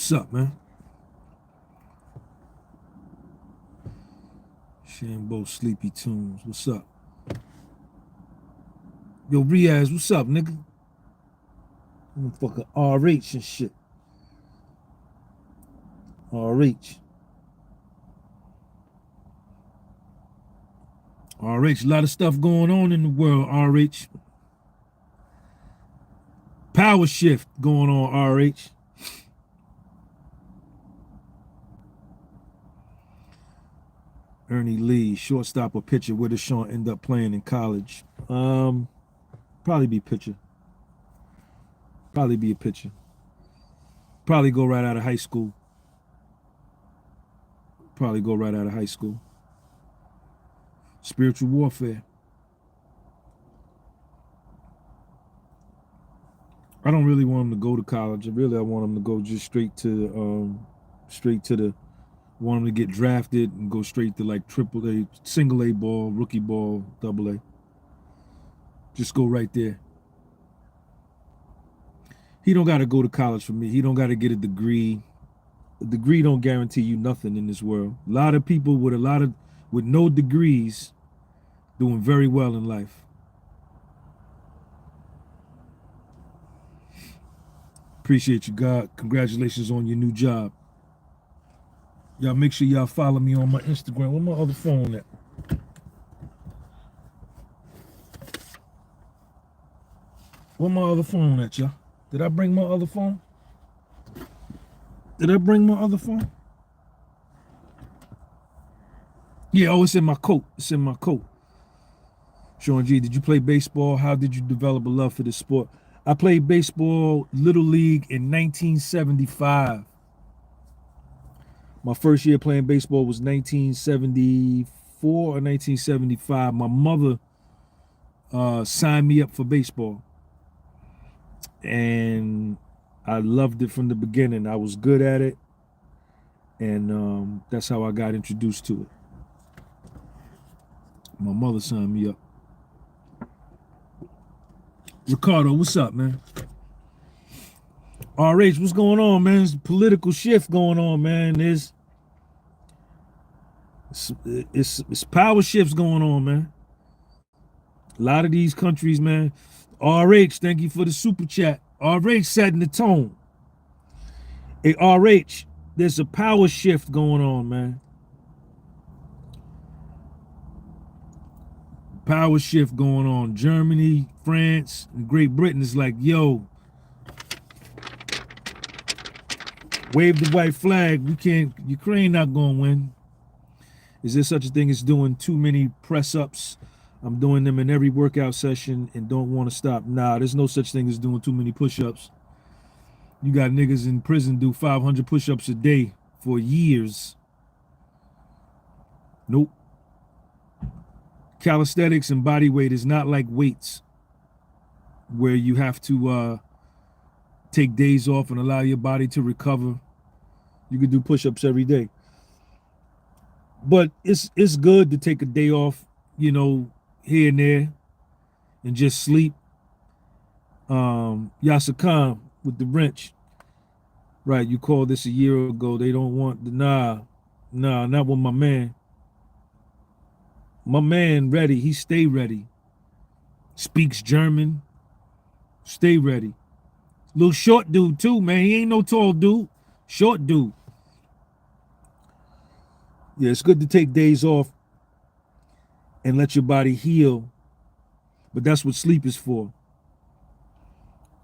What's up, man? Shambo Sleepy Tunes. What's up? Yo, Riaz, what's up, nigga? Motherfucker RH and shit. RH. RH, a lot of stuff going on in the world, RH. Power shift going on, RH. Ernie Lee, shortstop or pitcher. Where does Sean end up playing in college? Probably be pitcher. Probably be a pitcher. Probably go right out of high school. Probably go right out of high school. Spiritual warfare. I don't really want him to go to college. I want him to go just straight to the. Want him to get drafted and go straight to like AAA, single A ball, rookie ball, double A. Just go right there. He don't got to go to college for me. He don't got to get a degree. A degree don't guarantee you nothing in this world. A lot of people with no degrees doing very well in life. Appreciate you, God. Congratulations on your new job. Y'all make sure y'all follow me on my Instagram. Where my other phone at? Where my other phone at, y'all? Did I bring my other phone? Did I bring my other phone? Yeah, oh, it's in my coat. It's in my coat. Sean G, did you play baseball? How did you develop a love for the sport? I played baseball, Little League, in 1975. My first year playing baseball was 1974 or 1975. My mother signed me up for baseball. And I loved it from the beginning. I was good at it. And that's how I got introduced to it. My mother signed me up. Ricardo, what's up, man? RH, what's going on, man? There's a political shift going on, man. It's power shifts going on, man. A lot of these countries, man. RH, thank you for the super chat. RH setting the tone. Hey, RH, there's a power shift going on, man. Power shift going on. Germany, France, and Great Britain is like, yo, wave the white flag. Ukraine not gonna win. Is there such a thing as doing too many press-ups? I'm doing them in every workout session and don't want to stop. Nah, there's no such thing as doing too many push-ups. You got niggas in prison do 500 push-ups a day for years. Nope. Calisthenics and body weight is not like weights where you have to take days off and allow your body to recover. You can do push-ups every day. But it's good to take a day off, you know, here and there and just sleep. Yasser Khan with the wrench. Right, you called this a year ago. They don't want the nah, not with my man. My man ready, he stay ready. Speaks German, stay ready. Little short dude too, man. He ain't no tall dude, short dude. Yeah, it's good to take days off and let your body heal, but that's what sleep is for.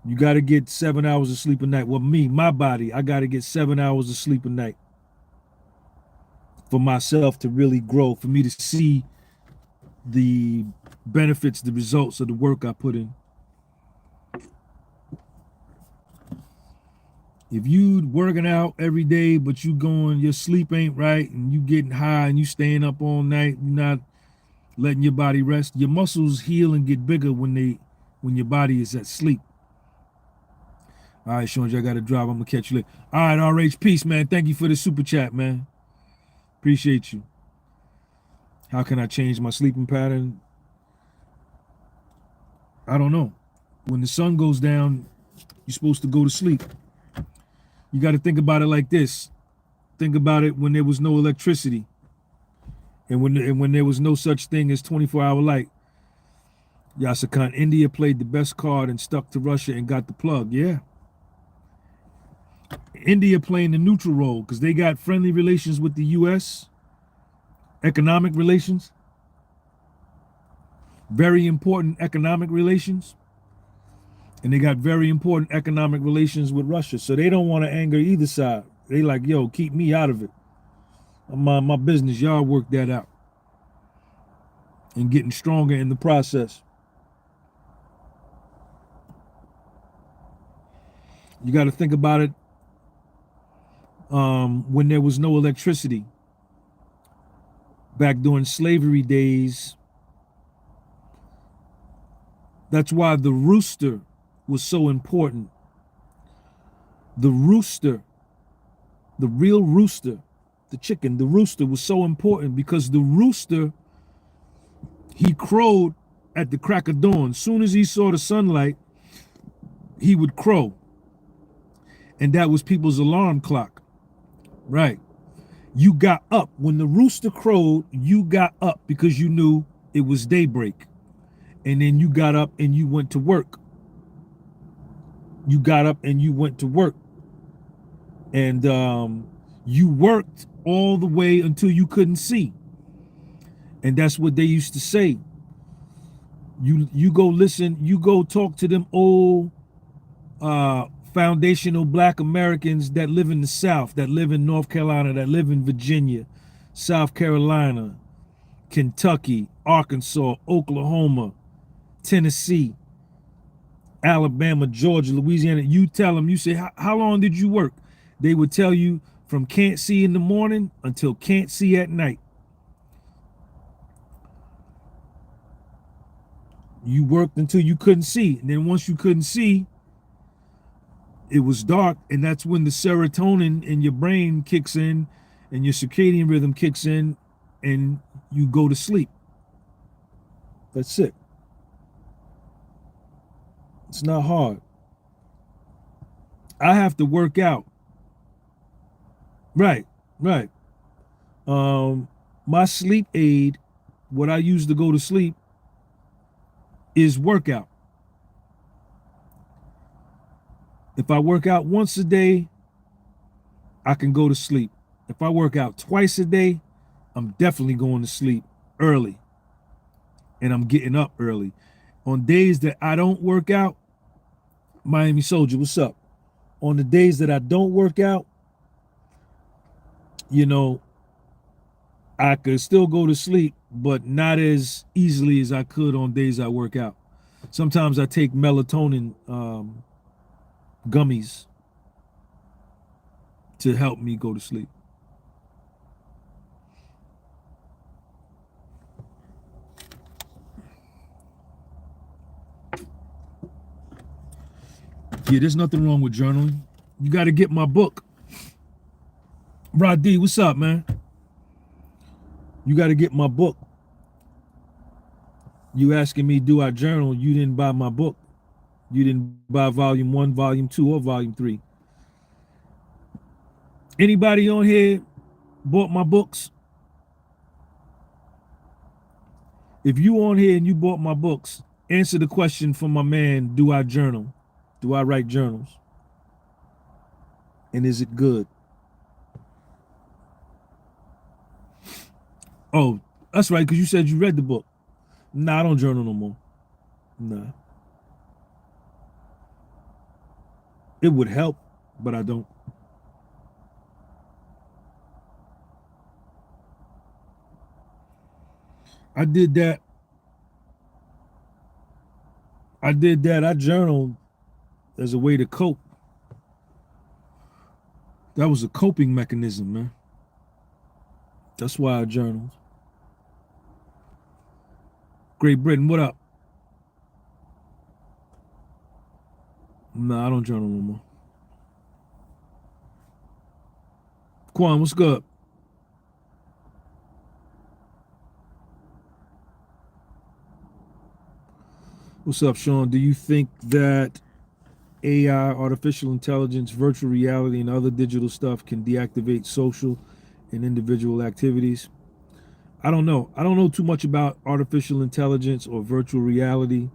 You got to get 7 hours of sleep a night. Well, my body, I got to get 7 hours of sleep a night for myself to really grow, for me to see the benefits, the results of the work I put in. If you working out every day, but your sleep ain't right and you getting high and you staying up all night, you're not letting your body rest, your muscles heal and get bigger when your body is at sleep. All right, Sean, I got to drive. I'm going to catch you later. All right, RH, peace, man. Thank you for the super chat, man. Appreciate you. How can I change my sleeping pattern? I don't know. When the sun goes down, you're supposed to go to sleep. You got to think about it like this. Think about it when there was no electricity, and when there was no such thing as 24-hour light. Yasser Khan, India played the best card and stuck to Russia and got the plug. Yeah. India playing the neutral role because they got friendly relations with the U.S., economic relations, very important economic relations, and they got very important economic relations with Russia. So they don't want to anger either side. They like, yo, keep me out of it. I'm mind my business. Y'all work that out. And getting stronger in the process. You got to think about it when there was no electricity. Back during slavery days, that's why the rooster was so important. The rooster, the real rooster, the chicken, the rooster was so important because the rooster, he crowed at the crack of dawn. Soon as he saw the sunlight, he would crow. And that was people's alarm clock. Right. You got up. When the rooster crowed, you got up because you knew it was daybreak. And then you got up and you went to work. You got up and you went to work. And you worked all the way until you couldn't see. And that's what they used to say. You go listen, you go talk to them old foundational black Americans that live in the South, that live in North Carolina, that live in Virginia, South Carolina, Kentucky, Arkansas, Oklahoma, Tennessee, Alabama, Georgia, Louisiana. You tell them, you say, how long did you work? They would tell you from can't see in the morning until can't see at night. You worked until you couldn't see. And then once you couldn't see, it was dark. And that's when the serotonin in your brain kicks in and your circadian rhythm kicks in and you go to sleep. That's it. It's not hard. I have to work out. Right. My sleep aid, what I use to go to sleep, is workout. If I work out once a day, I can go to sleep. If I work out twice a day, I'm definitely going to sleep early. And I'm getting up early. On days that I don't work out, Miami Soldier, what's up? On the days that I don't work out, you know, I could still go to sleep, but not as easily as I could on days I work out. Sometimes I take melatonin gummies to help me go to sleep. Yeah, there's nothing wrong with journaling. You got to get my book. Rod D, what's up, man? You got to get my book. You asking me, do I journal? You didn't buy my book. You didn't buy volume 1, volume 2, or volume 3. Anybody on here bought my books? If you on here and you bought my books, answer the question from my man, do I journal? Do I write journals? And is it good? Oh, that's right, because you said you read the book. Nah, I don't journal no more. Nah. It would help, but I don't. I did that. I journaled as a way to cope. That was a coping mechanism, man. That's why I journaled. Great Britain, what up? Nah, I don't journal no more. Quan, what's good? What's up, Sean? Do you think that AI, artificial intelligence, virtual reality, and other digital stuff can deactivate social and individual activities. I don't know. I don't know too much about artificial intelligence or virtual reality.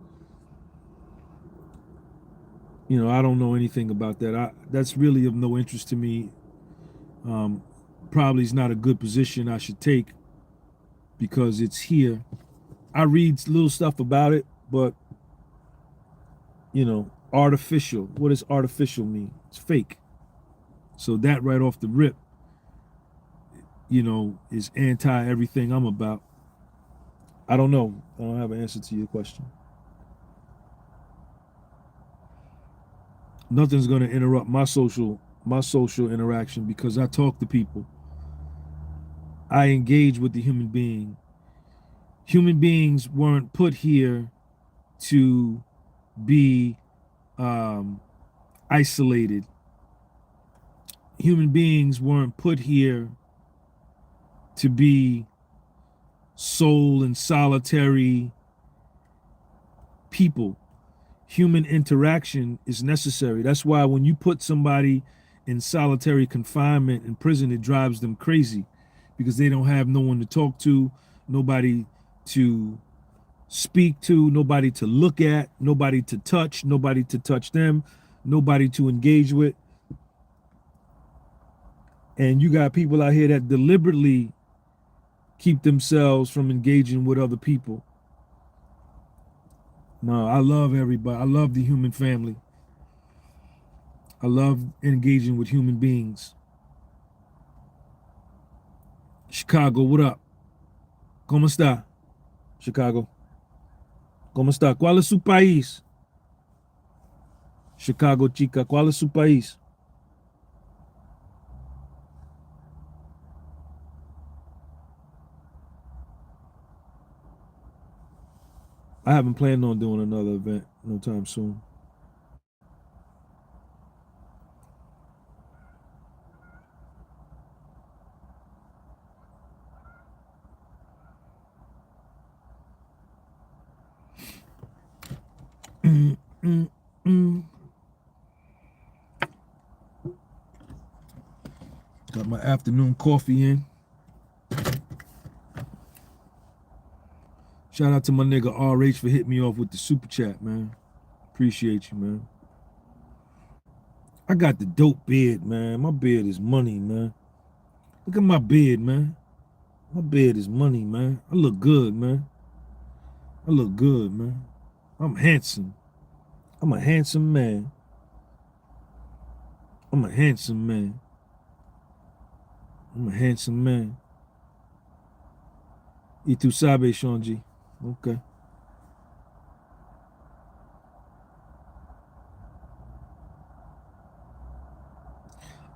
You know, I don't know anything about that. That's really of no interest to me. Um, Probably is not a good position I should take because it's here. I read little stuff about it, but you know, artificial. What does artificial mean? It's fake. So that right off the rip, you know, is anti everything I'm about. I don't know. I don't have an answer to your question. Nothing's going to interrupt my social interaction because I talk to people. I engage with the human being. Human beings weren't put here to be isolated. Human beings weren't put here to be sole and solitary people. Human interaction is necessary. That's why when you put somebody in solitary confinement in prison, it drives them crazy because they don't have no one to talk to, nobody to speak to, nobody to look at, nobody to touch them, nobody to engage with. And you got people out here that deliberately keep themselves from engaging with other people. No, I love everybody. I love the human family. I love engaging with human beings. Chicago, what up? ¿Cómo está? Chicago. ¿Cómo está? ¿Cuál es su país? Chicago, chica, ¿cuál es su país? I haven't planned on doing another event no time soon. Got my afternoon coffee in. Shout out to my nigga RH for hitting me off with the super chat, man. Appreciate you, man. I got the dope beard, man. My beard is money, man. Look at my beard, man. My beard is money, man. I look good, man. I look good, man. I'm handsome. I'm a handsome man. I'm a handsome man. I'm a handsome man. Y tú sabes, Seanji. Okay.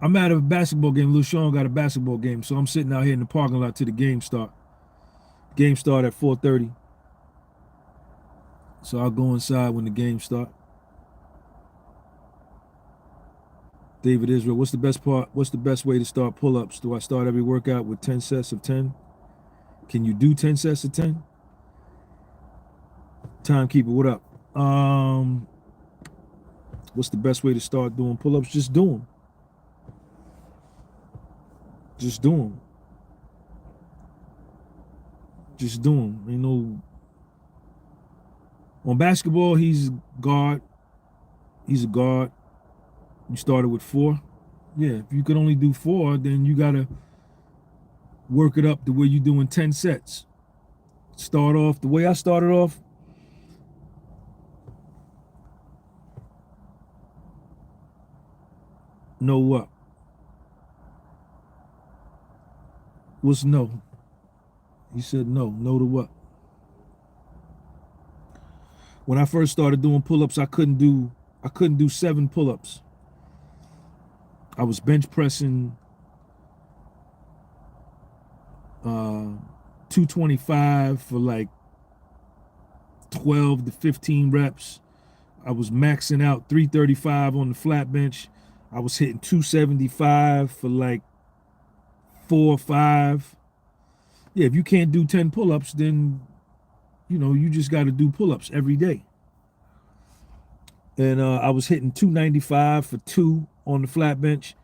I'm at a basketball game. Lil Sean got a basketball game, so I'm sitting out here in the parking lot till the game start. Game start at 4:30. So I'll go inside when the game start. David Israel, what's the best part? What's the best way to start pull-ups? Do I start every workout with 10 sets of 10? Can you do 10 sets of 10? Timekeeper, what up? What's the best way to start doing pull-ups? Just do them. Just do them. Just do them. Ain't no. On basketball, he's guard. He's a guard. You started with 4. Yeah, if you could only do 4, then you gotta work it up the way you're doing 10 sets. Start off the way I started off. No what? What's no? He said no. No to what? When I first started doing pull-ups, I couldn't do 7 pull-ups. I was bench pressing 225 for like 12 to 15 reps. I was maxing out 335 on the flat bench. I was hitting 275 for like 4 or 5. Yeah, if you can't do 10 pull-ups, then you know you just got to do pull-ups every day. And I was hitting 295 for 2 on the flat bench,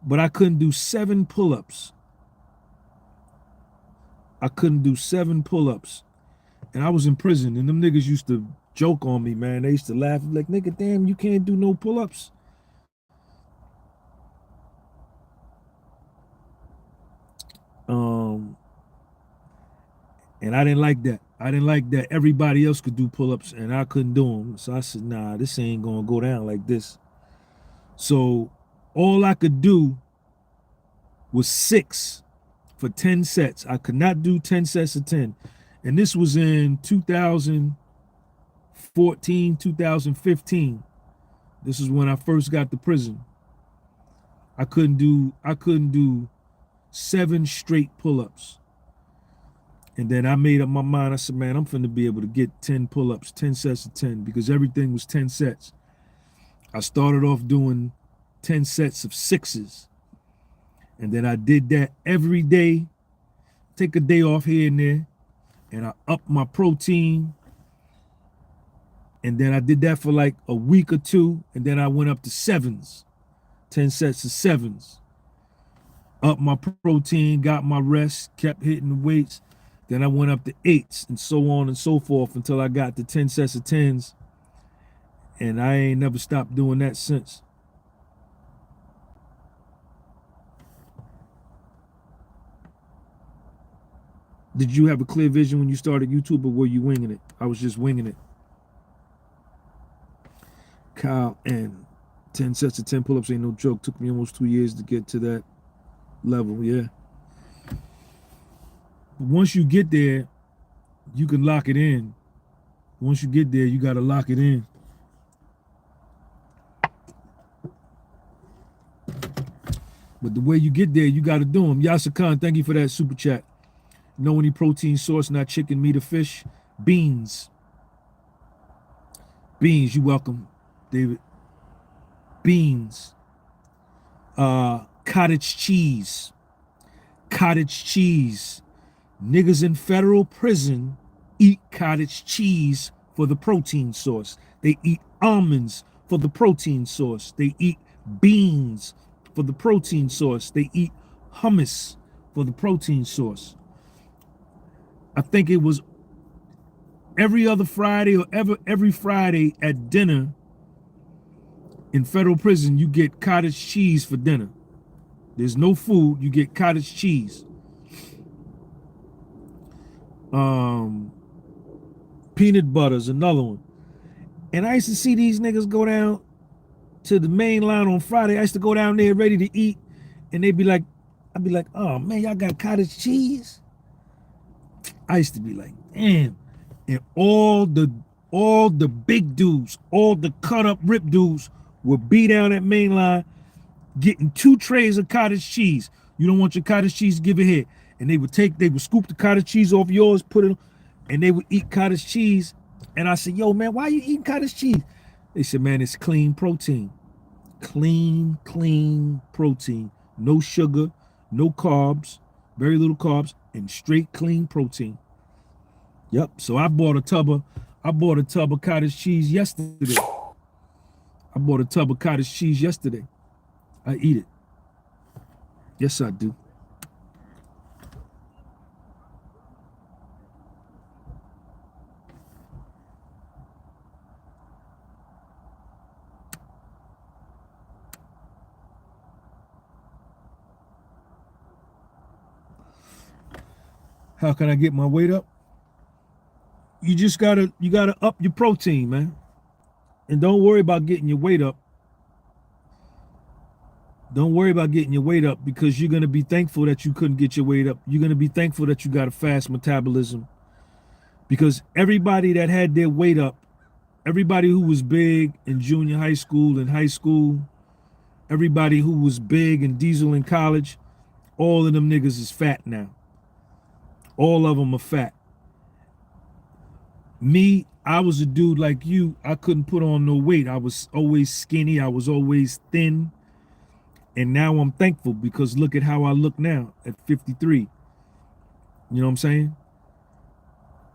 but I couldn't do 7 pull-ups. I couldn't do 7 pull-ups. And I was in prison, and them niggas used to joke on me, man. They used to laugh, like, nigga, damn, you can't do no pull-ups. And I didn't like that. I didn't like that everybody else could do pull-ups and I couldn't do them. So I said, nah, this ain't gonna go down like this. So all I could do was 6 for 10 sets. I could not do 10 sets of 10. And this was in 2014, 2015. This is when I first got to prison. I couldn't do 7 straight pull-ups. And then I made up my mind. I said, man, I'm finna be able to get 10 pull-ups, 10 sets of 10, because everything was 10 sets. I started off doing 10 sets of 6s. And then I did that every day, take a day off here and there, and I upped my protein. And then I did that for like a week or 2, and then I went up to 7s, 10 sets of 7s. Up my protein, got my rest, kept hitting the weights. Then I went up to 8s and so on and so forth until I got to 10 sets of 10s. And I ain't never stopped doing that since. Did you have a clear vision when you started YouTube, or were you winging it? I was just winging it. Kyle, and 10 sets of 10 pull-ups ain't no joke. Took me almost 2 years to get to that level, yeah. But once you get there, you can lock it in. Once you get there, you got to lock it in. But the way you get there, you got to do them. Yasser Khan, thank you for that super chat. Know any protein source, not chicken, meat, or fish? Beans. Beans, you welcome, David. Beans. Cottage cheese. Cottage cheese. Niggas in federal prison eat cottage cheese for the protein source. They eat almonds for the protein source. They eat beans for the protein source. They eat hummus for the protein source. I think it was every other Friday or every Friday at dinner in federal prison, you get cottage cheese for dinner. There's no food, you get cottage cheese. Peanut butter's another one. And I used to see these niggas go down to the main line on Friday. I used to go down there ready to eat, and they'd be like, I'd be like, oh man, y'all got cottage cheese? I used to be like, damn. And all the big dudes, all the cut up rip dudes would be down that main line getting 2 trays of cottage cheese. You don't want your cottage cheese, give it here. And they would scoop the cottage cheese off yours, put it on, and they would eat cottage cheese. And I said, yo, man, why you eating cottage cheese? They said, man, it's clean protein. Clean protein. No sugar, no carbs, very little carbs, and straight clean protein. Yep. So I bought a tub of cottage cheese yesterday. I eat it. Yes, I do. How can I get my weight up? You just gotta up your protein, man. And don't worry about getting your weight up. Don't worry about getting your weight up, because you're gonna be thankful that you couldn't get your weight up. You're gonna be thankful that you got a fast metabolism. Because everybody that had their weight up, everybody who was big in junior high school and high school, everybody who was big in diesel in college, all of them niggas is fat now. All of them are fat. Me, I was a dude like you. I couldn't put on no weight. I was always skinny. I was always thin. And now I'm thankful, because look at how I look now at 53. You know what I'm saying?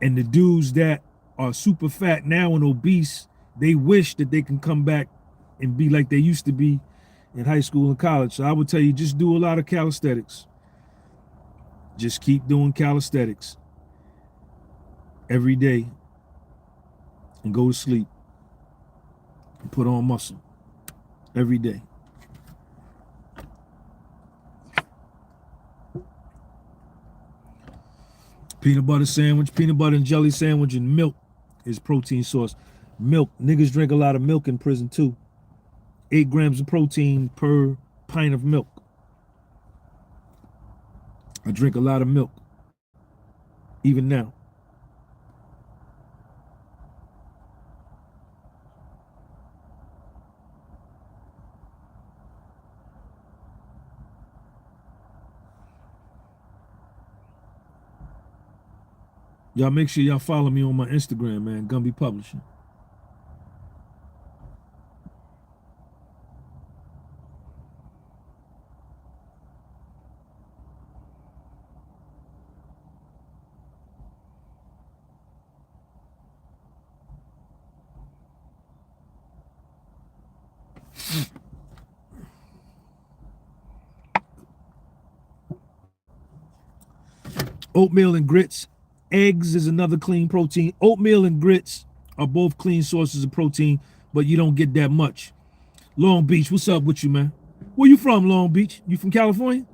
And the dudes that are super fat now and obese, they wish that they can come back and be like they used to be in high school and college. So I would tell you, just do a lot of calisthenics. Just keep doing calisthenics every day and go to sleep and put on muscle every day. Peanut butter sandwich, peanut butter and jelly sandwich, and milk is protein source. Milk, niggas drink a lot of milk in prison too. 8 grams of protein per pint of milk. I drink a lot of milk, even now. Y'all make sure y'all follow me on my Instagram, man, Gunby Publishing. Oatmeal and grits. Eggs is another clean protein. Oatmeal and grits are both clean sources of protein, but you don't get that much. Long Beach, what's up with you, man? Where you from, Long Beach? You from California?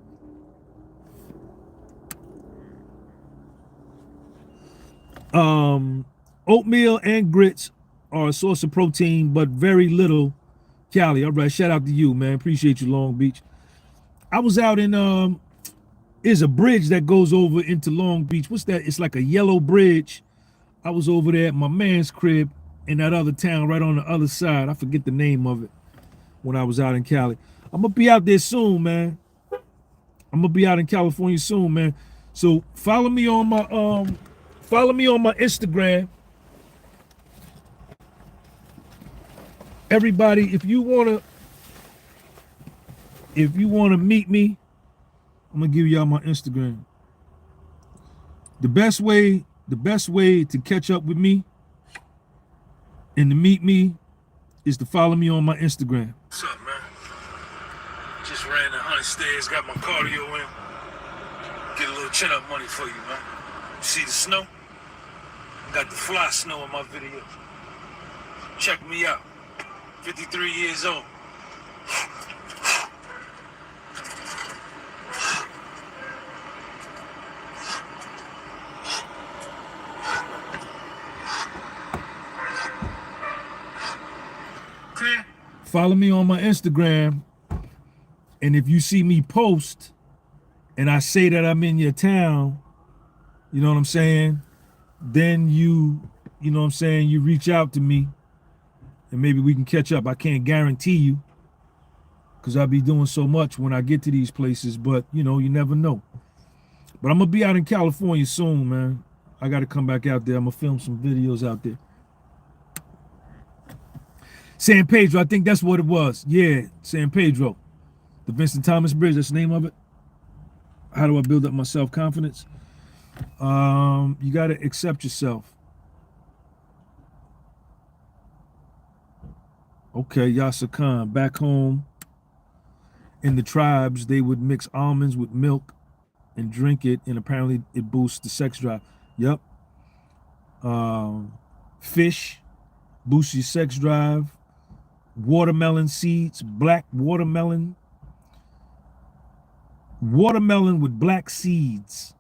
Oatmeal and grits are a source of protein, but very little calorie. All right, shout out to you, man. Appreciate you, Long Beach. I was out in there's a bridge that goes over into Long Beach. What's that? It's like a yellow bridge. I was over there at my man's crib in that other town right on the other side. I forget the name of it when I was out in Cali. I'm gonna be out there soon, man. I'm gonna be out in California soon, man. So follow me on my Instagram. Everybody, if you wanna meet me, I'm gonna give y'all my Instagram. The best way to catch up with me and to meet me is to follow me on my Instagram. What's up, man? Just ran the 100 stairs, got my cardio in. Get a little chin up money for you, man. You see the snow? Got the fly snow in my video. Check me out. 53 years old. Follow me on my Instagram, and if you see me post and I say that I'm in your town, you know what I'm saying, then you know what I'm saying, you reach out to me and maybe we can catch up. I can't guarantee you because I'll be doing so much when I get to these places, but you know, you never know. But I'm gonna be out in California soon, man. I gotta come back out there. I'm gonna film some videos out there. San Pedro, I think that's what it was. Yeah, San Pedro. The Vincent Thomas Bridge, that's the name of it. How do I build up my self-confidence? You gotta accept yourself. Okay, Yasser Khan. Back home in the tribes, they would mix almonds with milk and drink it, and apparently it boosts the sex drive. Yep. Fish boosts your sex drive. Watermelon seeds, black watermelon. Watermelon with black seeds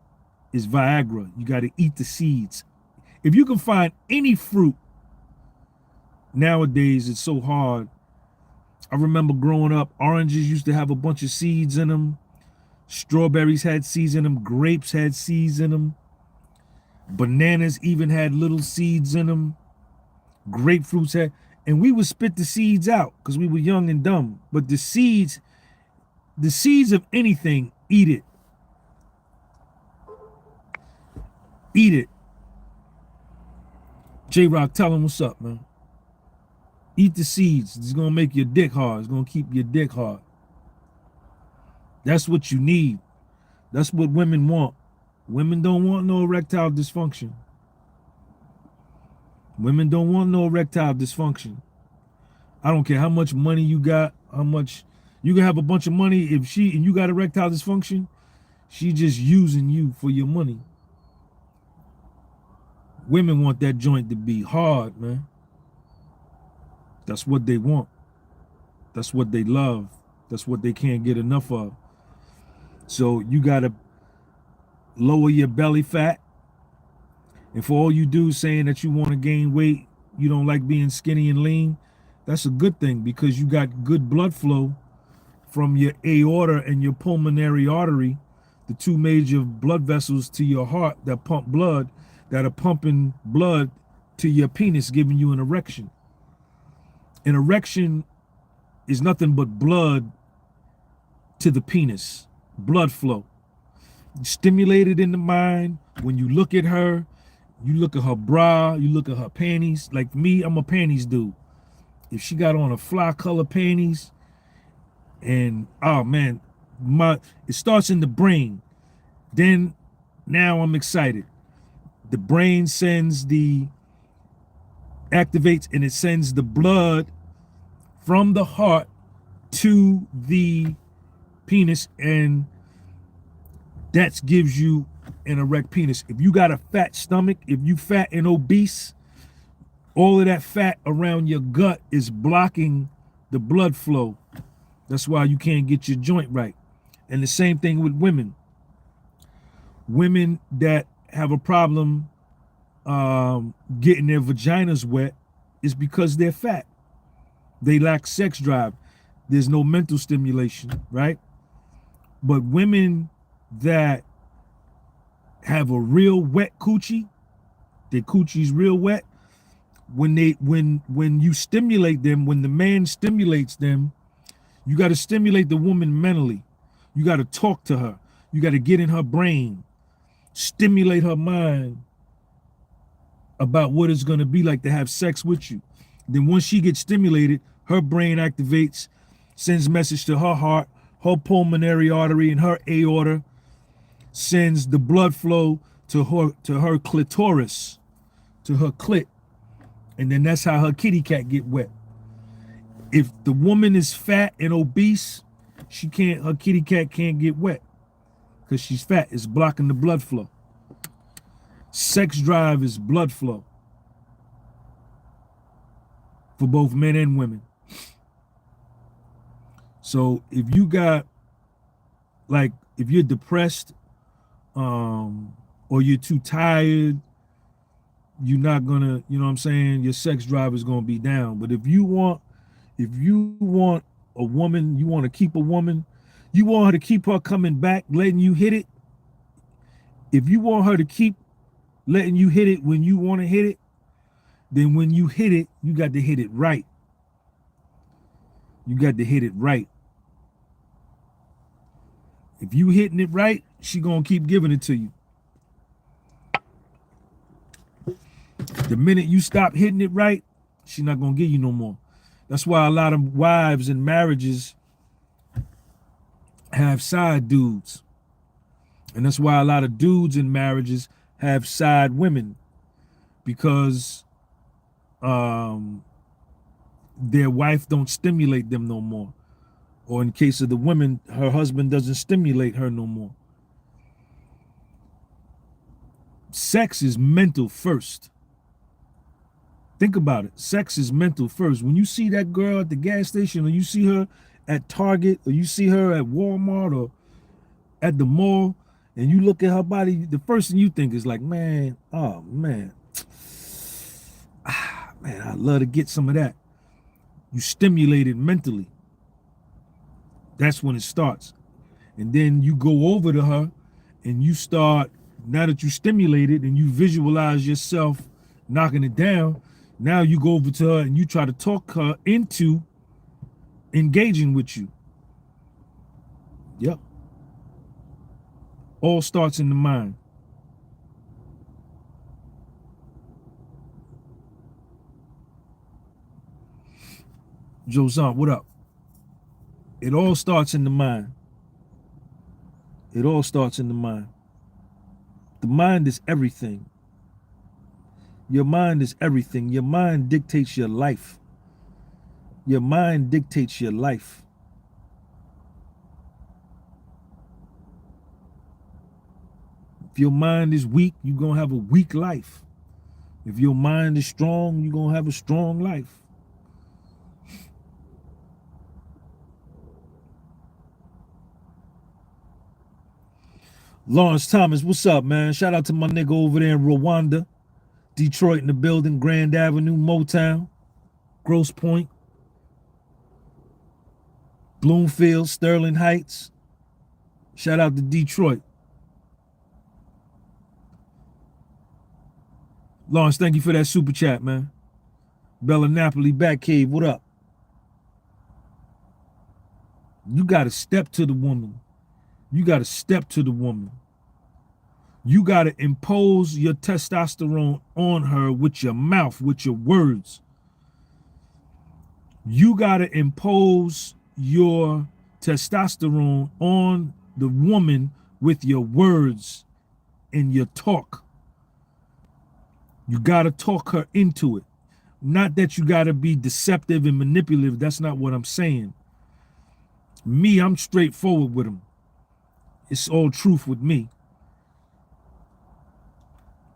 is Viagra. You got to eat the seeds. If you can find any fruit, nowadays it's so hard. I remember growing up, oranges used to have a bunch of seeds in them. Strawberries had seeds in them. Grapes had seeds in them. Bananas even had little seeds in them. Grapefruits had, and we would spit the seeds out because we were young and dumb. But the seeds of anything, eat it. Eat it. J-Rock, tell him what's up, man. Eat the seeds. It's going to make your dick hard. It's going to keep your dick hard. That's what you need. That's what women want. Women don't want no erectile dysfunction. Women don't want no erectile dysfunction. I don't care how much money you got, how much you can have a bunch of money. If she and you got erectile dysfunction, she just using you for your money. Women want that joint to be hard, man. That's what they want. That's what they love. That's what they can't get enough of. So you gotta lower your belly fat. And for all you dudes saying that you want to gain weight, you don't like being skinny and lean, that's a good thing because you got good blood flow from your aorta and your pulmonary artery, the two major blood vessels to your heart that pump blood, that are pumping blood to your penis, giving you an erection. An erection is nothing but blood to the penis, blood flow. Stimulated in the mind. When you look at her, you look at her bra, you look at her panties. Like me, I'm a panties dude. If she got on a fly color panties, and oh man, it starts in the brain. Then now I'm excited. The brain activates and it sends the blood from the heart to the penis, and that gives you an erect penis. If you got a fat stomach, if you fat and obese, all of that fat around your gut is blocking the blood flow. That's why you can't get your joint right. And the same thing with women. Women that have a problem getting their vaginas wet is because they're fat. They lack sex drive. There's no mental stimulation, right? But women that have a real wet coochie, their coochie's real wet, when you stimulate them, when the man stimulates them, you got to stimulate the woman mentally. You got to talk to her. You got to get in her brain, stimulate her mind about what it's going to be like to have sex with you. Then once she gets stimulated, her brain activates, sends message to her heart, her pulmonary artery and her aorta, sends the blood flow to her clitoris, to her clit. And then that's how her kitty cat get wet. If the woman is fat and obese, her kitty cat can't get wet because she's fat. It's blocking the blood flow. Sex drive is blood flow for both men and women. So if you got, like, if you're depressed, or you're too tired, you're not gonna, you know what I'm saying, your sex drive is gonna be down. But if you want a woman, you want to keep a woman, you want her to keep her coming back, letting you hit it. If you want her to keep letting you hit it when you want to hit it, then when you hit it, you got to hit it right. You got to hit it right. If you hitting it right, she gonna keep giving it to you. The minute you stop hitting it right, she's not gonna give you no more. That's why a lot of wives in marriages have side dudes. And that's why a lot of dudes in marriages have side women, because their wife don't stimulate them no more. Or in case of the women, her husband doesn't stimulate her no more. Sex is mental first. Think about it. Sex is mental first. When you see that girl at the gas station, or you see her at Target, or you see her at Walmart or at the mall, and you look at her body, the first thing you think is like, man, oh man, man, I'd love to get some of that. You stimulate it mentally. That's when it starts. And then you go over to her and you start, now that you stimulated and you visualize yourself knocking it down, now you go over to her and you try to talk her into engaging with you. Yep. All starts in the mind. Joseph, what up? It all starts in the mind. It all starts in the mind. The mind is everything. Your mind is everything. Your mind dictates your life. Your mind dictates your life. If your mind is weak, you're going to have a weak life. If your mind is strong, you're going to have a strong life. Lawrence Thomas, what's up, man? Shout out to my nigga over there in Rwanda. Detroit in the building, Grand Avenue, Motown, Grosse Pointe, Bloomfield, Sterling Heights. Shout out to Detroit. Lawrence, thank you for that super chat, man. Bella Napoli, Batcave, what up? You got to step to the woman. You got to step to the woman. You got to impose your testosterone on her with your mouth, with your words. You got to impose your testosterone on the woman with your words and your talk. You got to talk her into it. Not that you got to be deceptive and manipulative. That's not what I'm saying. Me, I'm straightforward with them. It's all truth with me.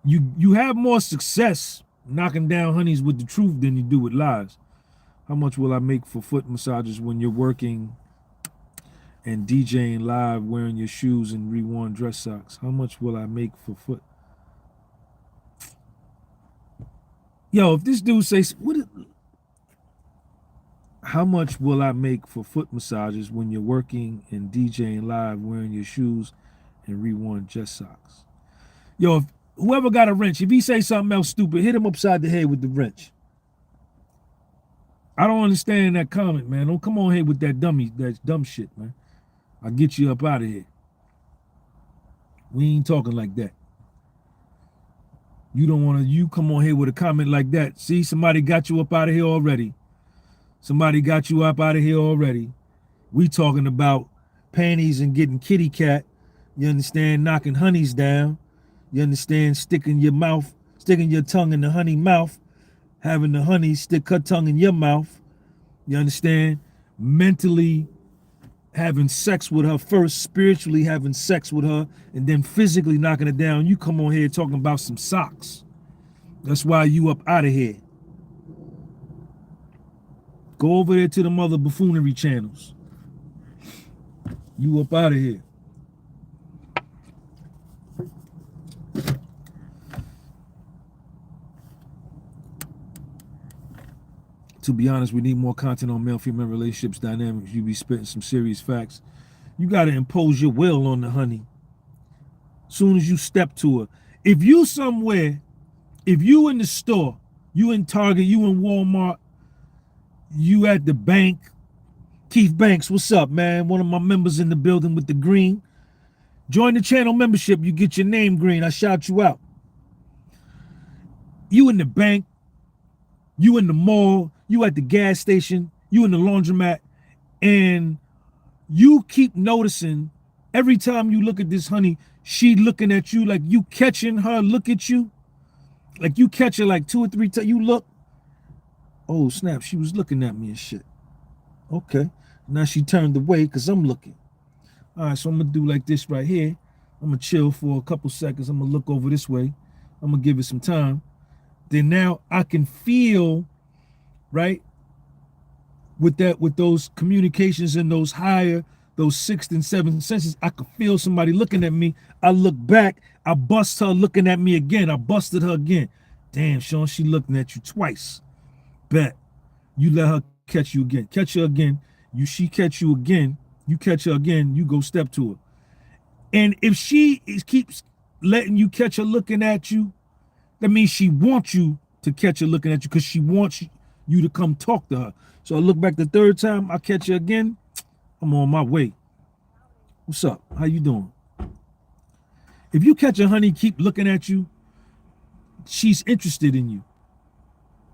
You have more success knocking down honeys with the truth than you do with lies. How much will I make for foot massages when you're working and DJing live wearing your shoes and reworn dress socks? How much will I make for foot? Yo, if this dude says, how much will I make for foot massages when you're working and DJing live wearing your shoes and reworn dress socks? Yo, if whoever got a wrench, if he say something else stupid, hit him upside the head with the wrench. I don't understand that comment, man. Don't come on here with that dumb shit, man. I'll get you up out of here. We ain't talking like that. You don't want to, you come on here with a comment like that. See, somebody got you up out of here already. Somebody got you up out of here already. We talking about panties and getting kitty cat. You understand? Knocking honeys down. You understand? Sticking your tongue in the honey mouth. Having the honey stick her tongue in your mouth. You understand? Mentally having sex with her first, spiritually having sex with her, and then physically knocking her down. You come on here talking about some socks. That's why you up out of here. Go over there to the mother buffoonery channels. You up out of here. To be honest, we need more content on male-female relationships dynamics. You be spitting some serious facts. You got to impose your will on the honey. Soon as you step to her. If you somewhere, if you in the store, you in Target, you in Walmart, you at the bank. Keith Banks, what's up, man? One of my members in the building with the green. Join the channel membership. You get your name green. I shout you out. You in the bank. You in the mall. You at the gas station. You in the laundromat. And you keep noticing every time you look at this honey, she looking at you like you catching her look at you. Like you catch her like 2 or 3 times. You look. Oh, snap. She was looking at me and shit. Okay. Now she turned away because I'm looking. All right, so I'm going to do like this right here. I'm going to chill for a couple seconds. I'm going to look over this way. I'm going to give it some time. Then now I can feel, right, with those communications and those higher, those 6th and 7th senses, I could feel somebody looking at me. I look back. I bust her looking at me again. I busted her again. Damn, Sean, she looking at you twice. Bet. You let her catch you again. Catch her again. She catch you again. You catch her again. You go step to her. And if she keeps letting you catch her looking at you, that means she wants you to catch her looking at you because she wants you to come talk to her. So I look back the 3rd time. I catch her again. I'm on my way. What's up? How you doing? If you catch a honey keep looking at you, she's interested in you.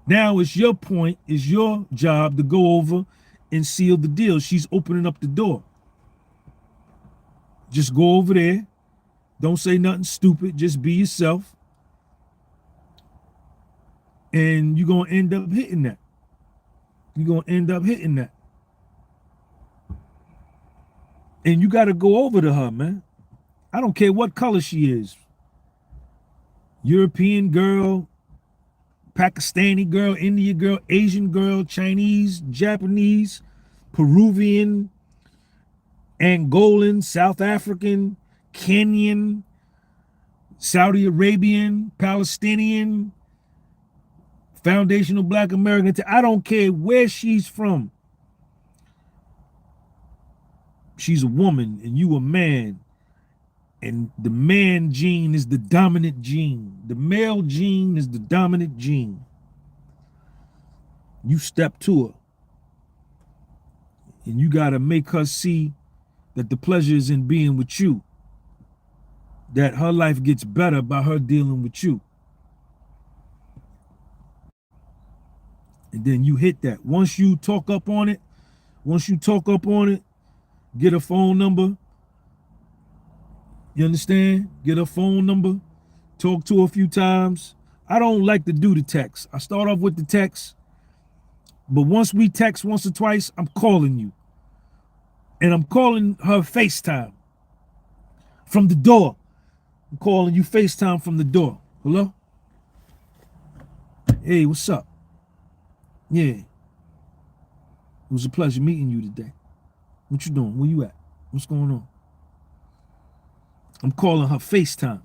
Now it's your point, it's your job to go over and seal the deal. She's opening up the door. Just go over there. Don't say nothing stupid. Just be yourself. And you're going to end up hitting that. You're going to end up hitting that. And you got to go over to her, man. I don't care what color she is. European girl, Pakistani girl, Indian girl, Asian girl, Chinese, Japanese, Peruvian, Angolan, South African, Kenyan, Saudi Arabian, Palestinian, foundational Black American. I don't care where she's from. She's a woman and you a man. And the man gene is the dominant gene. The male gene is the dominant gene. You step to her. And you got to make her see that the pleasure is in being with you. That her life gets better by her dealing with you. And then you hit that. Once you talk up on it, get a phone number. You understand? Get a phone number. Talk to her a few times. I don't like to do the text. I start off with the text. But once we text once or twice, I'm calling you. And I'm calling her FaceTime from the door. I'm calling you FaceTime from the door. Hello? Hey, what's up? Yeah. It was a pleasure meeting you today. What you doing? Where you at? What's going on? I'm calling her FaceTime.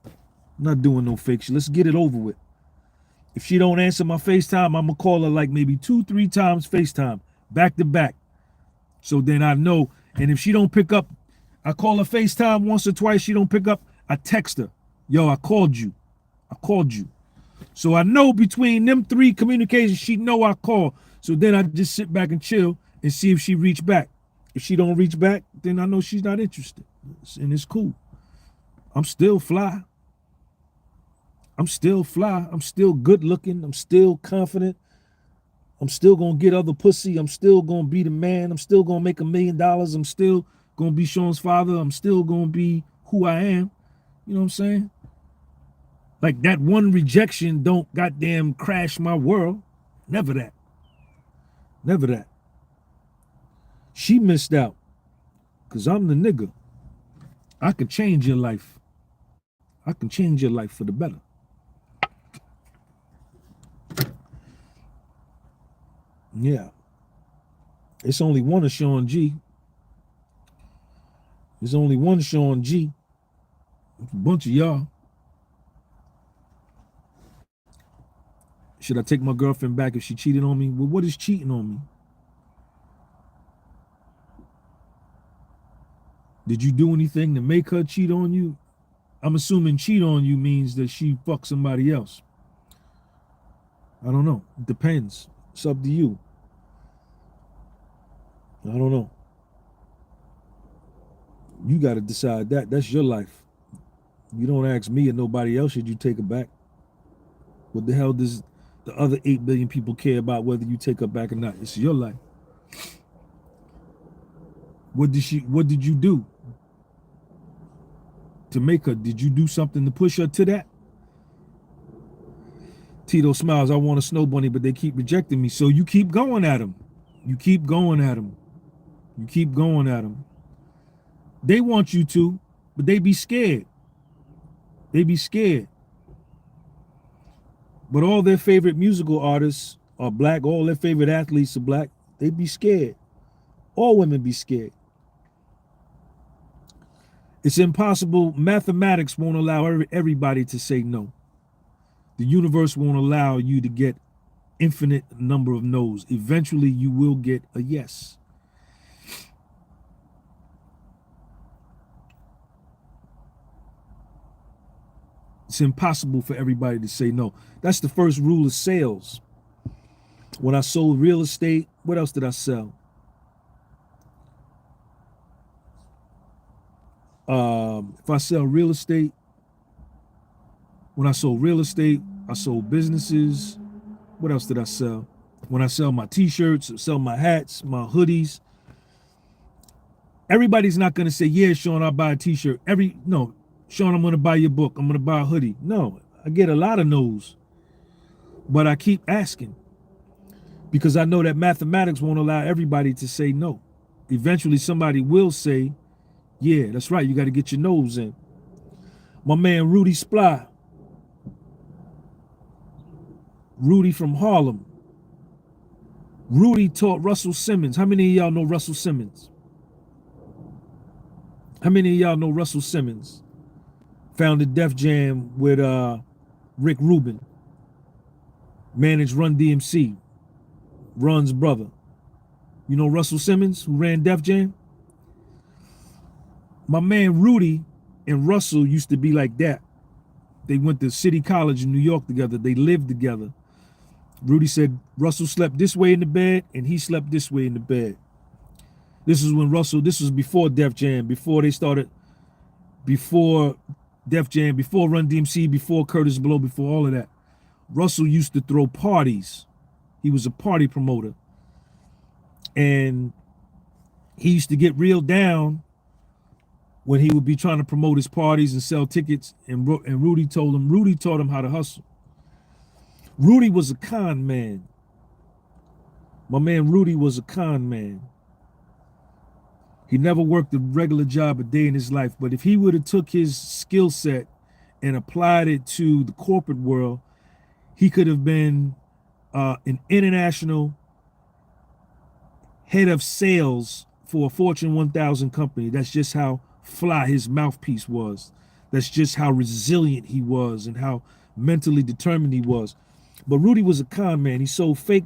I'm not doing no fake shit. Let's get it over with. If she don't answer my FaceTime, I'm gonna call her like maybe 2-3 times FaceTime, back to back. So then I know. And if she don't pick up, I call her FaceTime once or twice, she don't pick up, I text her. Yo, I called you. So I know between them 3 communications, she know I call. So then I just sit back and chill and see if she reach back. If she don't reach back, then I know she's not interested. And it's cool. I'm still fly. I'm still good looking. I'm still confident. I'm still gonna get other pussy. I'm still gonna be the man. I'm still gonna make $1 million. I'm still gonna be Sean's father. I'm still gonna be who I am. You know what I'm saying? Like that one rejection don't goddamn crash my world. Never that. Never that. She missed out. Cause I'm the nigga. I can change your life. I can change your life for the better. Yeah. It's only one of Sean G. There's only one Sean G. A bunch of y'all. Should I take my girlfriend back if she cheated on me? Well, what is cheating on me? Did you do anything to make her cheat on you? I'm assuming cheat on you means that she fucked somebody else. I don't know. It depends. It's up to you. I don't know. You got to decide that. That's your life. You don't ask me or nobody else should you take her back. What the hell does the other 8 billion people care about whether you take her back or not? It's your life. What did you do to make her? Did you do something to push her to that? Tito smiles, I want a snow bunny, but they keep rejecting me. So you keep going at them. You keep going at them. You keep going at them. They want you to, but they be scared. They be scared. But all their favorite musical artists are black. All their favorite athletes are black. They be scared. All women be scared. It's impossible. Mathematics won't allow everybody to say no. The universe won't allow you to get infinite number of no's. Eventually, you will get a yes. It's impossible for everybody to say no. That's the first rule of sales. When I sold real estate, what else did I sell? If I sell real estate, when I sold real estate, I sold businesses. What else did I sell? When I sell my t-shirts, sell my hats, my hoodies. Everybody's not going to say, yeah, Sean, I'll buy a t-shirt. No, Sean, I'm going to buy your book. I'm going to buy a hoodie. No, I get a lot of no's. But I keep asking because I know that mathematics won't allow everybody to say no. Eventually somebody will say, yeah, that's right, you got to get your nose in. My man Rudy Sply, Rudy from Harlem. Rudy taught Russell Simmons. How many of y'all know Russell Simmons? How many of y'all know Russell Simmons? Founded Def Jam with Rick Rubin. Managed Run DMC. Run's brother. You know Russell Simmons, who ran Def Jam? My man Rudy and Russell used to be like that. They went to City College in New York together. They lived together. Rudy said Russell slept this way in the bed and he slept this way in the bed. This is when Russell, this was before Def Jam, before they started, before Def Jam, before Run DMC, before Curtis Blow, before all of that. Russell used to throw parties. He was a party promoter. And he used to get real down when he would be trying to promote his parties and sell tickets. And Rudy taught him how to hustle. Rudy was a con man. My man Rudy was a con man. He never worked a regular job a day in his life, but if he would have took his skill set and applied it to the corporate world, he could have been an international head of sales for a Fortune 1000 company. That's just how fly his mouthpiece was. That's just how resilient he was and how mentally determined he was. But Rudy was a con man. He sold fake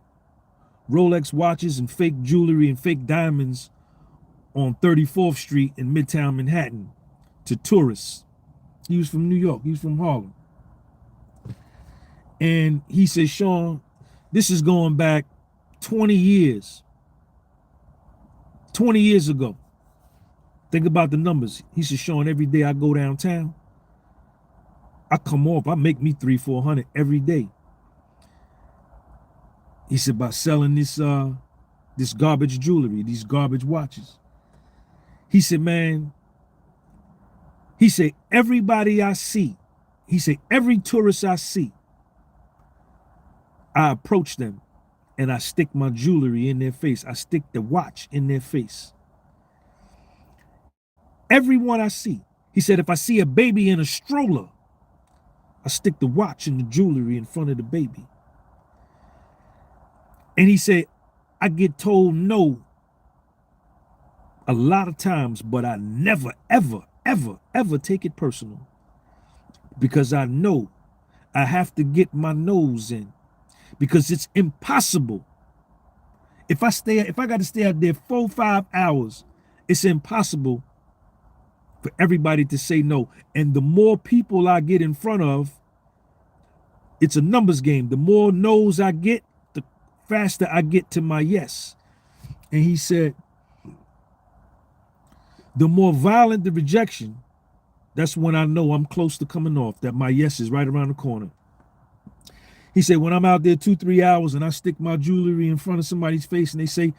Rolex watches and fake jewelry and fake diamonds on 34th Street in Midtown Manhattan to tourists. He was from New York. He was from Harlem. And he said, Sean, this is going back 20 years. 20 years ago. Think about the numbers. He said, Sean, every day I go downtown, I come off, I make me $300-400 every day. He said, by selling this garbage jewelry, these garbage watches. He said, man, he said, everybody I see, he said, every tourist I see, I approach them and I stick my jewelry in their face. I stick the watch in their face. Everyone I see. He said, if I see a baby in a stroller, I stick the watch and the jewelry in front of the baby. And he said, I get told no a lot of times, but I never, ever, ever, ever take it personal because I know I have to get my nose in because it's impossible. If I got to stay out there 4-5 hours, it's impossible for everybody to say no. And the more people I get in front of, it's a numbers game. The more no's I get, the faster I get to my yes. And he said, the more violent the rejection, that's when I know I'm close to coming off, that my yes is right around the corner. He said, when I'm out there 2-3 hours and I stick my jewelry in front of somebody's face and they say,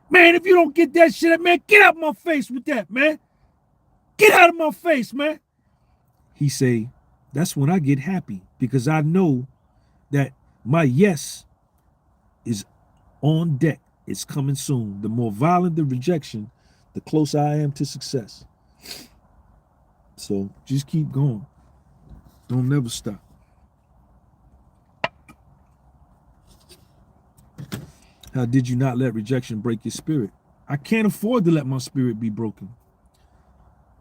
man, if you don't get that shit, man, get out my face with that, man. Get out of my face, man. He say, that's when I get happy because I know that my yes is on deck. It's coming soon. The more violent the rejection, the closer I am to success. So just keep going. Don't never stop. How did you not let rejection break your spirit? I can't afford to let my spirit be broken.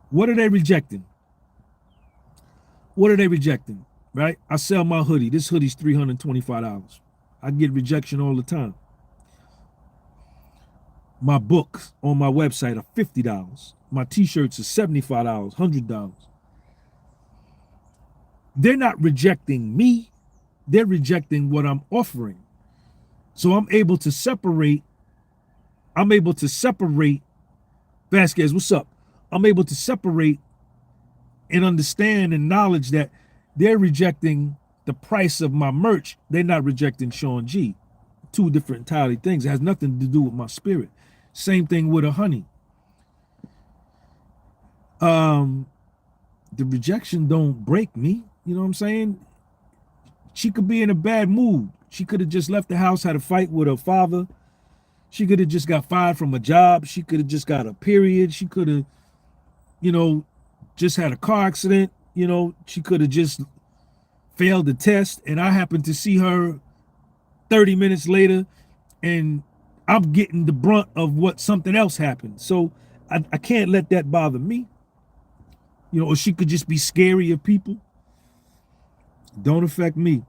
What are they rejecting? What are they rejecting? Right? I sell my hoodie. This hoodie's $325. I get rejection all the time. My books on my website are $50. My t-shirts are $75, $100. They're not rejecting me. They're rejecting what I'm offering. So I'm able to separate. Vasquez, what's up? I'm able to separate and understand and knowledge that they're rejecting the price of my merch. They're not rejecting Sean G. Two different entirely things. It has nothing to do with my spirit. Same thing with a honey. The rejection don't break me. You know what I'm saying? She could be in a bad mood. She could have just left the house, had a fight with her father. She could have just got fired from a job. She could have just got a period. She could have, you know, just had a car accident. You know, she could have just failed the test. And I happened to see her 30 minutes later, and I'm getting the brunt of what something else happened. So I can't let that bother me. You know, or she could just be scary of people. Don't affect me.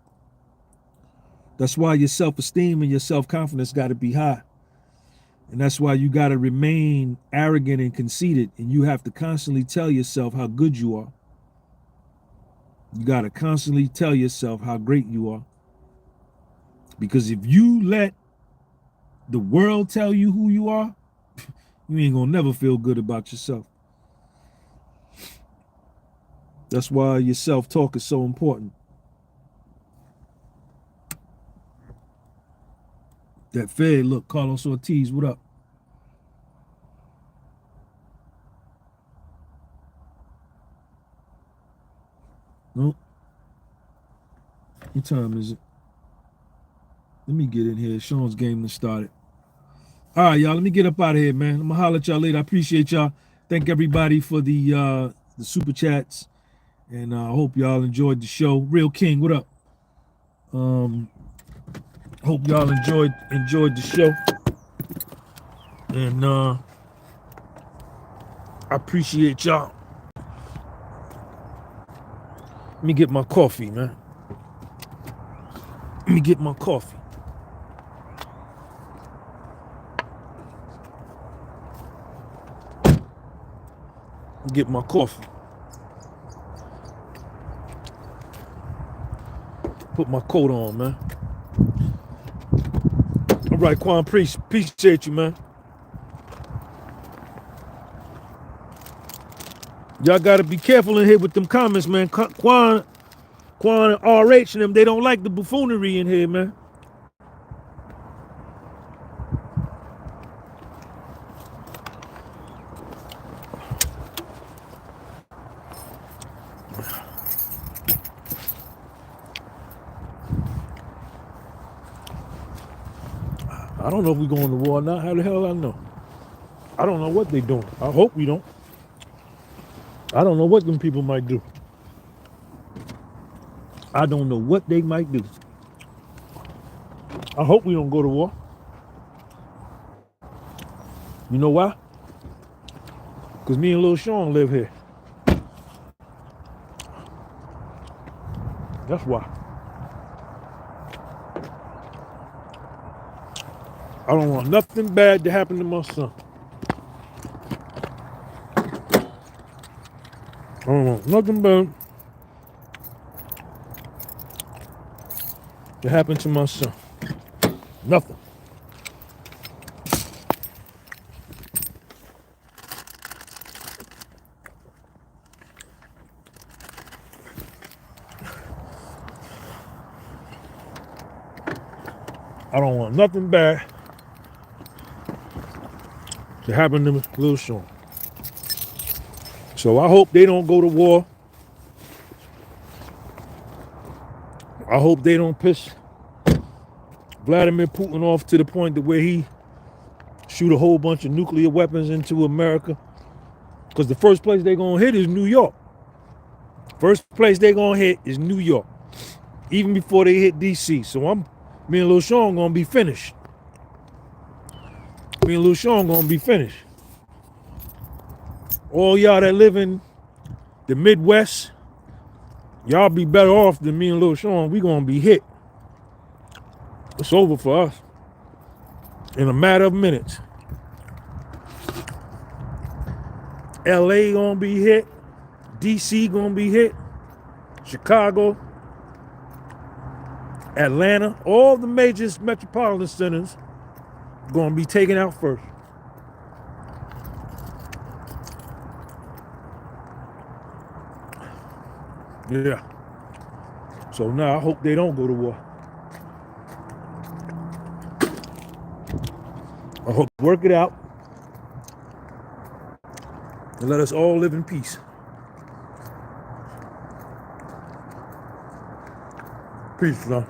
That's why your self-esteem and your self-confidence got to be high. And that's why you got to remain arrogant and conceited. And you have to constantly tell yourself how good you are. You got to constantly tell yourself how great you are. Because if you let the world tell you who you are, you ain't gonna never feel good about yourself. That's why your self-talk is so important. That Fed, look, Carlos Ortiz, what up? Nope. What time is it? Let me get in here. Sean's game done started. All right, y'all, let me get up out of here, man. I'm gonna holler at y'all later. I appreciate y'all. Thank everybody for the super chats. And I hope y'all enjoyed the show. Real King, what up? Hope y'all enjoyed the show. And I appreciate y'all. Let me get my coffee, man. Let me get my coffee. Get my coffee. Put my coat on, man. All right, Quan, appreciate you, man. Y'all gotta be careful in here with them comments, man. Quan and RH and them, they don't like the buffoonery in here, man. I don't know if we're going to war or not. How the hell I know? I don't know what they're doing. I hope we don't. I don't know what them people might do. I don't know what they might do. I hope we don't go to war. You know why? Because me and Lil Sean live here. That's why. I don't want nothing bad to happen to my son. I don't want nothing bad to happen to my son. Nothing. I don't want nothing bad to happen to Lil Sean. So I hope they don't go to war. I hope they don't piss Vladimir Putin off to the point that where he shoot a whole bunch of nuclear weapons into America. Because the first place they're going to hit is New York. First place they're going to hit is New York. Even before they hit D.C. So me and Lil Sean going to be finished. Me and Lil Sean going to be finished. All y'all that live in the Midwest, y'all be better off than me and Lil Sean. We gonna be hit. It's over for us in a matter of minutes. LA gonna be hit. DC gonna be hit. Chicago, Atlanta, all the major metropolitan centers gonna be taken out first. Yeah. So now I hope they don't go to war. I hope they work it out and let us all live in peace. Peace, son.